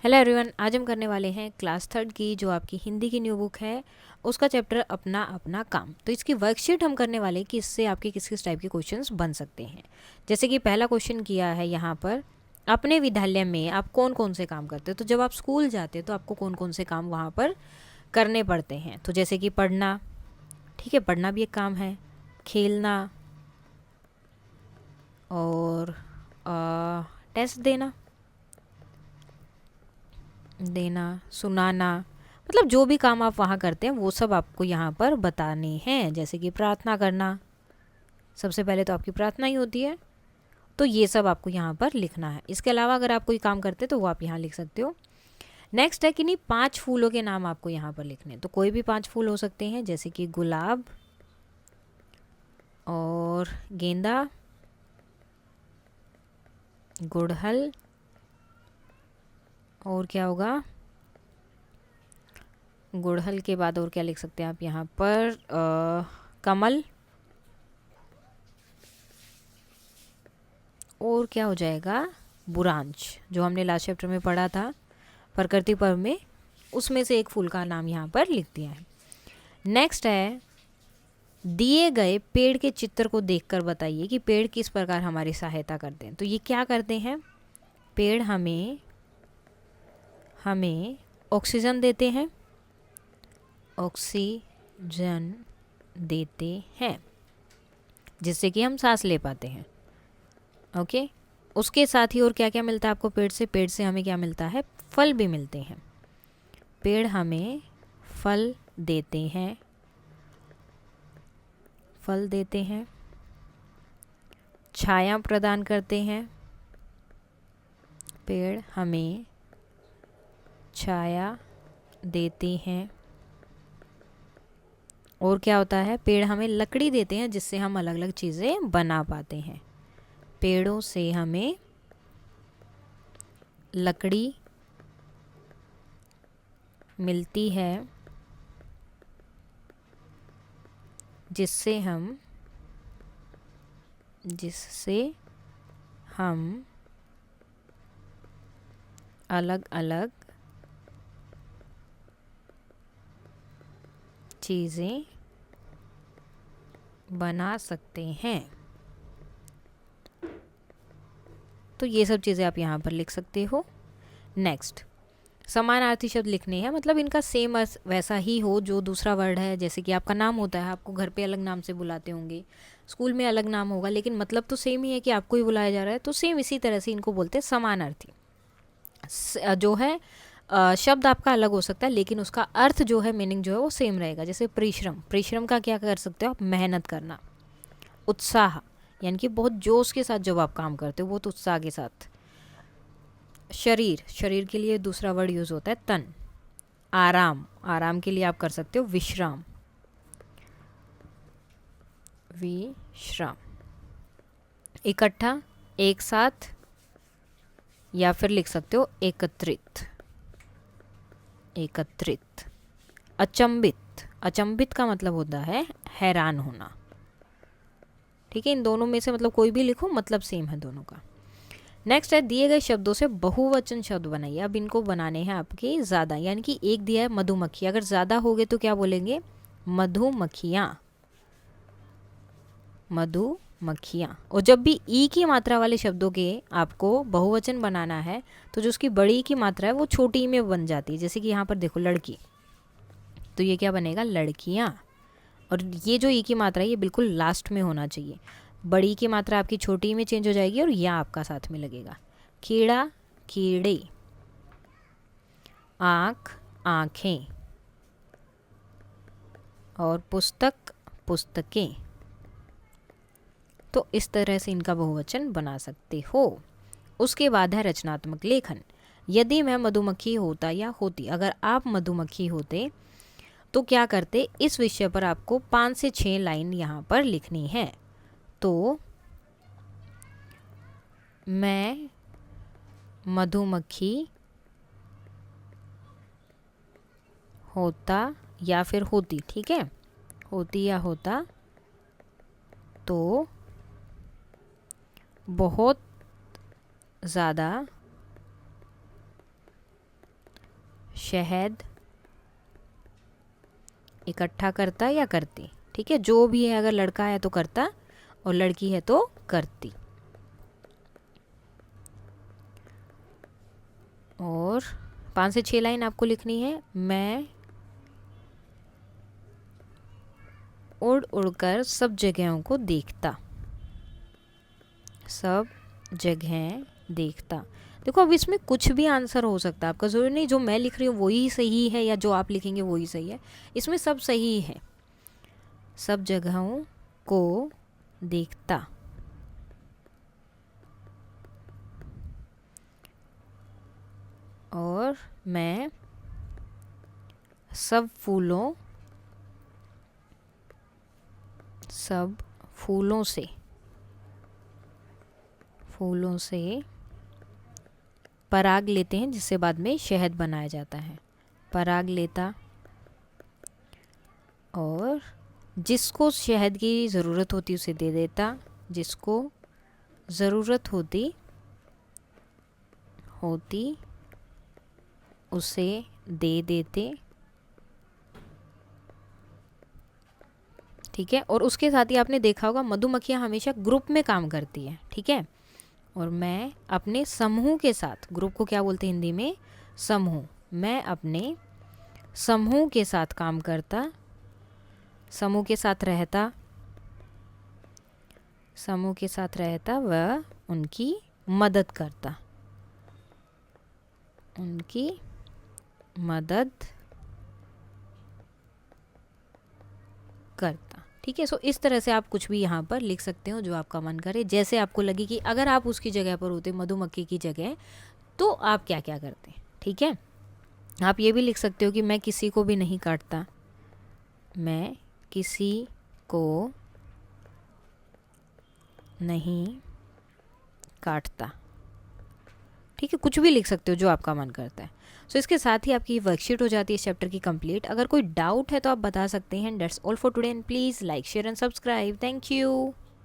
Hello everyone, आज हम करने वाले हैं क्लास थर्ड की जो आपकी हिंदी की न्यू बुक है उसका चैप्टर अपना अपना काम। तो इसकी वर्कशीट हम करने वाले हैं कि इससे आपके किस किस टाइप के क्वेश्चंस बन सकते हैं। जैसे कि पहला क्वेश्चन किया है यहाँ पर, अपने विद्यालय में आप कौन कौन से काम करते हो। तो जब आप स्कूल जाते हो तो आपको कौन कौन से काम वहाँ पर करने पड़ते हैं। तो जैसे कि पढ़ना, ठीक है, पढ़ना भी एक काम है, खेलना और टेस्ट देना, सुनाना, मतलब जो भी काम आप वहाँ करते हैं वो सब आपको यहाँ पर बताने हैं। जैसे कि प्रार्थना करना, सबसे पहले तो आपकी प्रार्थना ही होती है, तो ये सब आपको यहाँ पर लिखना है। इसके अलावा अगर आप कोई काम करते हैं तो वो आप यहाँ लिख सकते हो। नेक्स्ट है कि नहीं, 5 फूलों के नाम आपको यहाँ पर लिखने हैं। तो कोई भी 5 फूल हो सकते हैं, जैसे कि गुलाब और गेंदा, गुड़हल, और क्या होगा, गुड़हल के बाद और क्या लिख सकते हैं आप यहाँ पर, कमल, और क्या हो जाएगा, बुरांश, जो हमने लास्ट चैप्टर में पढ़ा था प्रकृति पर्व में, उसमें से एक फूल का नाम यहाँ पर लिख दिया है। नेक्स्ट है, दिए गए पेड़ के चित्र को देखकर बताइए कि पेड़ किस प्रकार हमारी सहायता करते हैं। तो ये क्या करते हैं, पेड़ हमें ऑक्सीजन देते हैं, ऑक्सीजन देते हैं जिससे कि हम सांस ले पाते हैं। ओके, उसके साथ ही और क्या क्या मिलता है आपको पेड़ से, पेड़ से हमें क्या मिलता है, फल भी मिलते हैं। पेड़ हमें फल देते हैं, छाया प्रदान करते हैं, पेड़ हमें छाया देते हैं, और क्या होता है, पेड़ हमें लकड़ी देते हैं जिससे हम अलग अलग चीज़ें बना पाते हैं। पेड़ों से हमें लकड़ी मिलती है जिससे हम अलग अलग चीज़ें बना सकते हैं। तो ये सब चीज़ें आप यहाँ पर लिख सकते हो। नेक्स्ट, समानार्थी शब्द लिखने हैं, मतलब इनका सेम अर्थ वैसा ही हो जो दूसरा वर्ड है। जैसे कि आपका नाम होता है, आपको घर पे अलग नाम से बुलाते होंगे, स्कूल में अलग नाम होगा, लेकिन मतलब तो सेम ही है कि आपको ही बुलाया जा रहा है। तो सेम इसी तरह से इनको बोलते हैं समानार्थी। जो है शब्द आपका अलग हो सकता है लेकिन उसका अर्थ जो है, मीनिंग जो है वो सेम रहेगा। जैसे परिश्रम, परिश्रम का क्या कर सकते हो आप, मेहनत करना। उत्साह, यानी कि बहुत जोश के साथ जब आप काम करते हो, बहुत उत्साह के साथ। शरीर, शरीर के लिए दूसरा वर्ड यूज़ होता है तन। आराम, आराम के लिए आप कर सकते हो विश्राम, विश्राम। इकट्ठा, एक साथ, या फिर लिख सकते हो एकत्रित, एकत्रित। अचंभित, अचंभित का मतलब होता है हैरान होना। ठीक है, इन दोनों में से मतलब कोई भी लिखो, मतलब सेम है दोनों का। नेक्स्ट है, दिए गए शब्दों से बहुवचन शब्द बनाइए। अब इनको बनाने हैं आपके ज़्यादा, यानी कि एक दिया है मधुमक्खी, अगर ज़्यादा हो गए तो क्या बोलेंगे, मधुमक्खियाँ, मधुमक्खियाँ। और जब भी ई की मात्रा वाले शब्दों के आपको बहुवचन बनाना है तो जो उसकी बड़ी की मात्रा है वो छोटी ई में बन जाती है। जैसे कि यहाँ पर देखो लड़की, तो ये क्या बनेगा, लड़कियाँ। और ये जो ई की मात्रा है ये बिल्कुल लास्ट में होना चाहिए। बड़ी की मात्रा आपकी छोटी में चेंज हो जाएगी और यह आपका साथ में लगेगा। कीड़ा, कीड़े। आँख, आँखें। और पुस्तक, पुस्तकें। तो इस तरह से इनका बहुवचन बना सकते हो। उसके बाद है रचनात्मक लेखन। यदि मैं मधुमक्खी होता या होती, अगर आप मधुमक्खी होते तो क्या करते, इस विषय पर आपको 5 से 6 लाइन यहाँ पर लिखनी है। तो मैं मधुमक्खी होता या फिर होती, ठीक है, होती या होता तो बहुत ज़्यादा शहद इकट्ठा करता या करती, ठीक है, जो भी है, अगर लड़का है तो करता और लड़की है तो करती। और 5 से 6 लाइन आपको लिखनी है। मैं उड़ उड़कर सब जगहों को देखता, सब जगह देखता। देखो अब इसमें कुछ भी आंसर हो सकता है आपका, ज़रूरी नहीं जो मैं लिख रही हूँ वही सही है या जो आप लिखेंगे वही सही है, इसमें सब सही है। सब जगहों को देखता, और मैं सब फूलों से पराग लेते हैं, जिससे बाद में शहद बनाया जाता है। पराग लेता, और जिसको शहद की ज़रूरत होती उसे दे देता, जिसको ज़रूरत होती उसे दे देते, ठीक है। और उसके साथ ही आपने देखा होगा मधुमक्खियाँ हमेशा ग्रुप में काम करती है, ठीक है। और मैं अपने समूह के साथ, ग्रुप को क्या बोलते हैं हिंदी में, समूह, मैं अपने समूह के साथ काम करता, समूह के साथ रहता व उनकी मदद करता, ठीक है। सो इस तरह से आप कुछ भी यहाँ पर लिख सकते हो जो आपका मन करे, जैसे आपको लगे कि अगर आप उसकी जगह पर होते, मधुमक्खी की जगह, तो आप क्या क्या करते, ठीक है। आप ये भी लिख सकते हो कि मैं किसी को भी नहीं काटता, मैं किसी को नहीं काटता, ठीक है। कुछ भी लिख सकते हो जो आपका मन करता है। सो इसके साथ ही आपकी वर्कशीट हो जाती है इस चैप्टर की कंप्लीट। अगर कोई डाउट है तो आप बता सकते हैं। That's all for today and please like share and subscribe. Thank you.